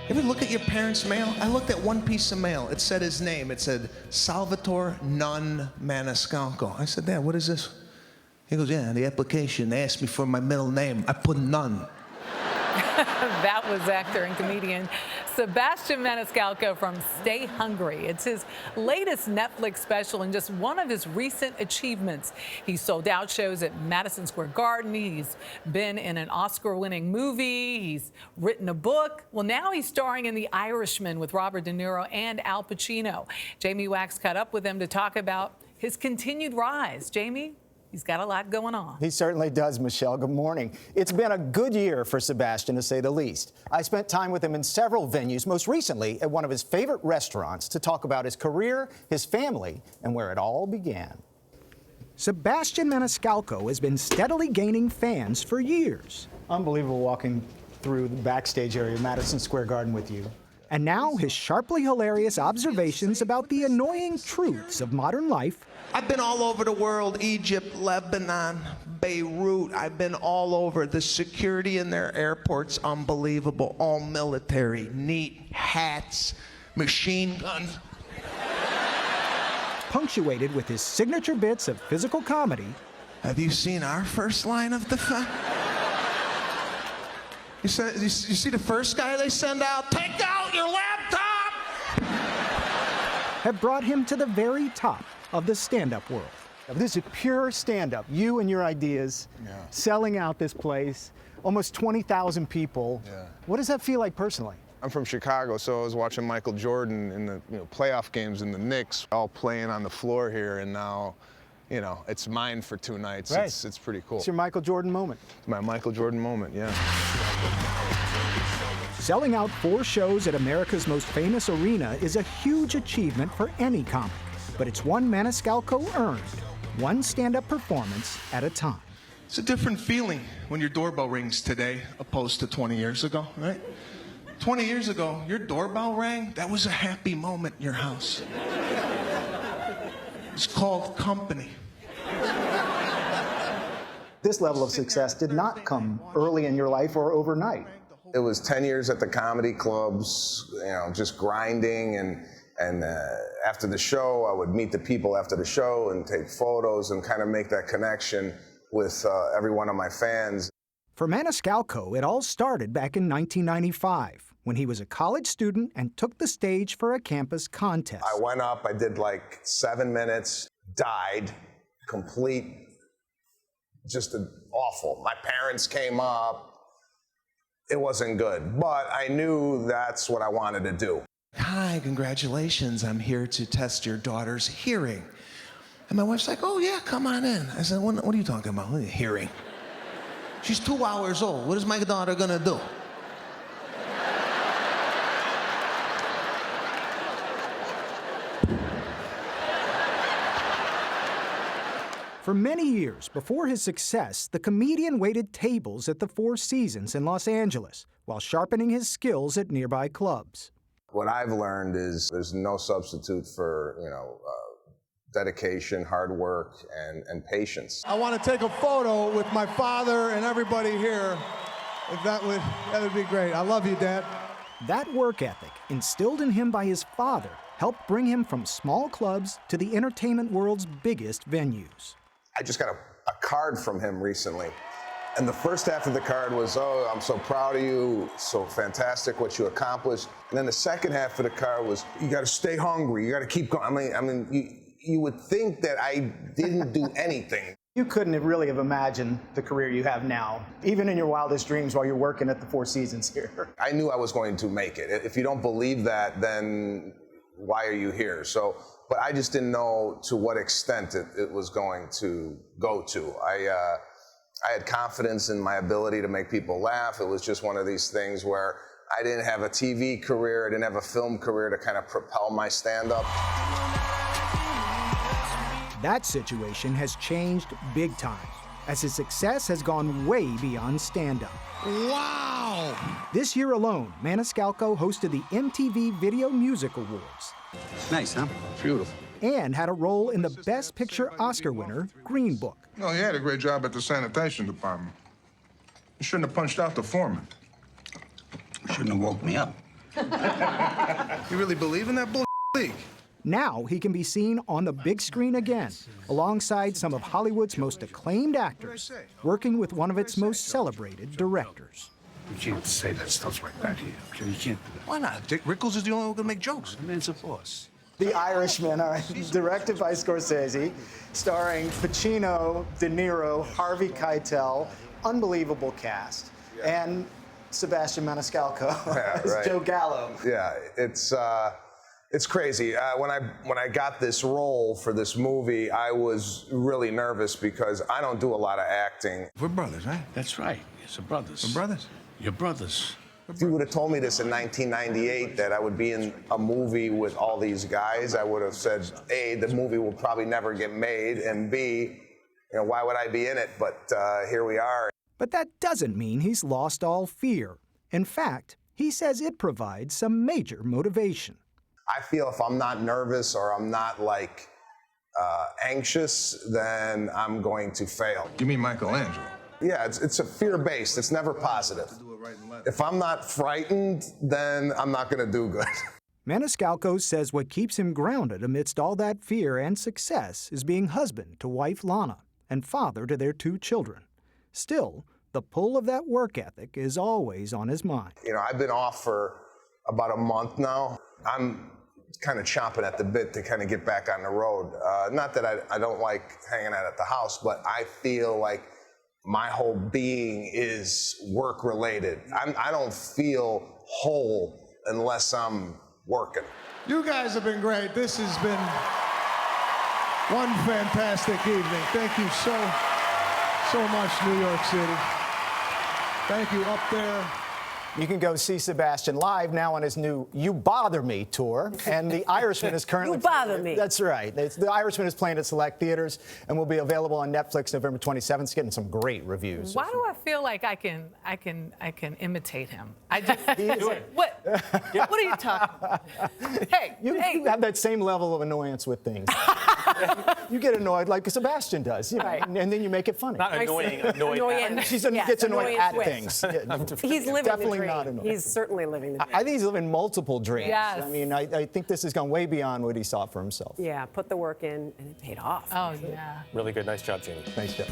Ever look at your parents' mail? I looked at one piece of mail. It said his name. It said Salvatore Nun Maniscalco. I said, Dad, what is this? He goes, yeah, the application. They asked me for my middle name. I put Nun. That was actor and comedian Sebastian Maniscalco from Stay Hungry. It's his latest Netflix special and just one of his recent achievements. He sold out shows at Madison Square Garden. He's been in an Oscar-winning movie. He's written a book. Well, now he's starring in The Irishman with Robert De Niro and Al Pacino. Jamie Wax caught up with him to talk about his continued rise. Jamie? He's got a lot going on. He certainly does, Michelle. Good morning. It's been a good year for Sebastian, to say the least. I spent time with him in several venues, most recently at one of his favorite restaurants, to talk about his career, his family, and where it all began. Sebastian Maniscalco has been steadily gaining fans for years. Unbelievable walking through the backstage area of Madison Square Garden with you. And now his sharply hilarious observations about the annoying truths of modern life. I've been all over the world, Egypt, Lebanon, Beirut. I've been all over. The security in their airports, unbelievable. All military, neat, hats, machine guns. Punctuated with his signature bits of physical comedy. Have you seen our first line of defense? You see the first guy they send out? Take out your laptop! Have brought him to the very top of the stand-up world. This is pure stand-up. You and your ideas, selling out this place, almost 20,000 people. Yeah. What does that feel like personally? I'm from Chicago, so I was watching Michael Jordan in the playoff games in the Knicks, all playing on the floor here, and now, it's mine for 2 nights. Right. It's pretty cool. It's your Michael Jordan moment. It's my Michael Jordan moment, yeah. Selling out 4 shows at America's most famous arena is a huge achievement for any comic, but it's one Maniscalco earned, one stand-up performance at a time. It's a different feeling when your doorbell rings today opposed to 20 years ago, right? 20 years ago, your doorbell rang, that was a happy moment in your house. It's called company. This level of success did not come early in your life or overnight. It was 10 years at the comedy clubs, just grinding, and after the show, I would meet the people after the show and take photos and kind of make that connection with every one of my fans. For Maniscalco, it all started back in 1995, when he was a college student and took the stage for a campus contest. I went up, I did like 7 minutes, died, just awful. My parents came up. It wasn't good, but I knew that's what I wanted to do. Hi, congratulations. I'm here to test your daughter's hearing. And my wife's like, oh yeah, come on in. I said, what are you talking about? What are you hearing? She's 2 hours old. What is my daughter gonna do? For many years before his success, the comedian waited tables at the Four Seasons in Los Angeles while sharpening his skills at nearby clubs. What I've learned is there's no substitute for, dedication, hard work, and patience. I want to take a photo with my father and everybody here. If that would be great. I love you, Dad. That work ethic, instilled in him by his father, helped bring him from small clubs to the entertainment world's biggest venues. I just got a card from him recently. And the first half of the card was, oh, I'm so proud of you, so fantastic what you accomplished. And then the second half of the card was, you got to stay hungry, you got to keep going. I mean, you would think that I didn't do anything. You couldn't have really imagined the career you have now, even in your wildest dreams while you're working at the Four Seasons here. I knew I was going to make it. If you don't believe that, then why are you here? But I just didn't know to what extent it was going to go to. I had confidence in my ability to make people laugh. It was just one of these things where I didn't have a TV career, I didn't have a film career to kind of propel my stand-up. That situation has changed big time, as his success has gone way beyond stand-up. Wow! This year alone, Maniscalco hosted the MTV Video Music Awards. Nice, huh? Beautiful. And had a role in the Best Picture Oscar winner, Green Book. No, he had a great job at the sanitation department. He shouldn't have punched out the foreman. You shouldn't have woke me up. You really believe in that bull league? Now he can be seen on the big screen again, alongside some of Hollywood's most acclaimed actors, working with one of its most celebrated directors. You can't say that stuff like that here. Okay? You can't do that. Why not? Dick Rickles is the only one who can make jokes. The man's a boss. The Irishman, directed by Scorsese, starring Pacino, De Niro, Harvey Keitel, unbelievable cast, and Sebastian Maniscalco as right. Joe Gallo. Yeah, it's crazy. When I got this role for this movie, I was really nervous because I don't do a lot of acting. We're brothers, right? That's right. It's a brothers. We're brothers. You're brothers. If you would have told me this in 1998, that I would be in a movie with all these guys, I would have said, A, the movie will probably never get made, and B, why would I be in it? But here we are. But that doesn't mean he's lost all fear. In fact, he says it provides some major motivation. I feel if I'm not nervous or I'm not anxious, then I'm going to fail. You mean Michelangelo? Yeah, it's a fear-based. It's never positive. If I'm not frightened, then I'm not going to do good. Maniscalco says what keeps him grounded amidst all that fear and success is being husband to wife Lana and father to their 2 children. Still, the pull of that work ethic is always on his mind. I've been off for about a month now. I'm kind of chomping at the bit to kind of get back on the road. Not that I don't like hanging out at the house, but I feel like my whole being is work-related. I don't feel whole unless I'm working. You guys have been great. This has been one fantastic evening. Thank you so much, New York City. Thank you up there. You can go see Sebastian live now on his new You Bother Me tour. And The Irishman is currently... You Bother Me. That's right. The Irishman is playing at select theaters and will be available on Netflix November 27th. It's getting some great reviews. Why do I feel like I can imitate him? I just what are you talking about? Hey, You have that same level of annoyance with things. You get annoyed like Sebastian does, Right. and then you make it funny. Not annoying, annoyed. She gets annoyed annoyance at with. things. He's living Definitely the dream. not annoyed. He's certainly living the dream. I think he's living multiple dreams. Yes. I mean, I think this has gone way beyond what he saw for himself. Yeah, put the work in, and it paid off. Oh, yeah. Really good. Nice job, Jamie. Nice job.